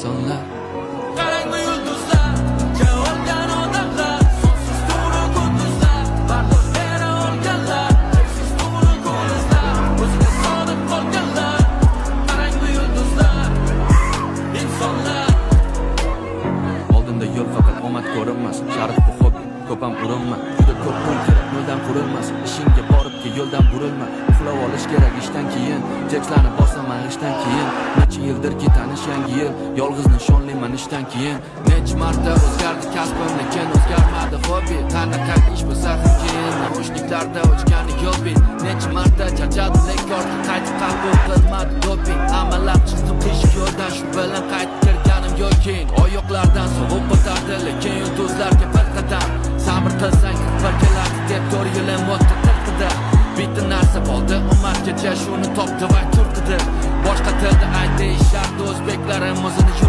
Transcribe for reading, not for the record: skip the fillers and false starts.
Sonlar Qarangmi yulduzlar, olgan odamlar, sonsiz to'g'ri kunduzlar, bardosh bera olganlar, cheksiz to'g'ri ko'zlar, o'ziga sodiq qolganlar. Qarangmi yulduzlar, insonlar. oldinda yo'l faqat omad ko'rinmas, sharif bu hobi ko'pam urinma, juda ko'p pul kerak yo'ldan qurilmas, ishingga boribga yo'ldan burilma, uxlab olish kerak ishdan keyin, chekslarni bosaman ishdan keyin, necha yildirki tanish yangi yil, yolg'iz nishonliman ishdan keyin, necha marta o'zgardi kasbim, lekin o'zgarmadi hobi, qanaqa ish bo'lsa ham keyin, namoyishliklarda o'chgani yo'bi, necha marta charchadim lekorga qaytib qabul qilmadi dopi, amallab chiqdim qish yo'ldan, shu bilan qaytib kirganim yo'kin, oyoqlardan sovuq o'tardi, lekin yulduzlarga bir qadam sabr qilsang bir keladi deb 4 yilim o'tdi tirqidi, bitta narsa bo'ldi umatgacha shuni topdi va turtdi, boshqa tilda aytdi shartda o'zbeklarimiz o'zini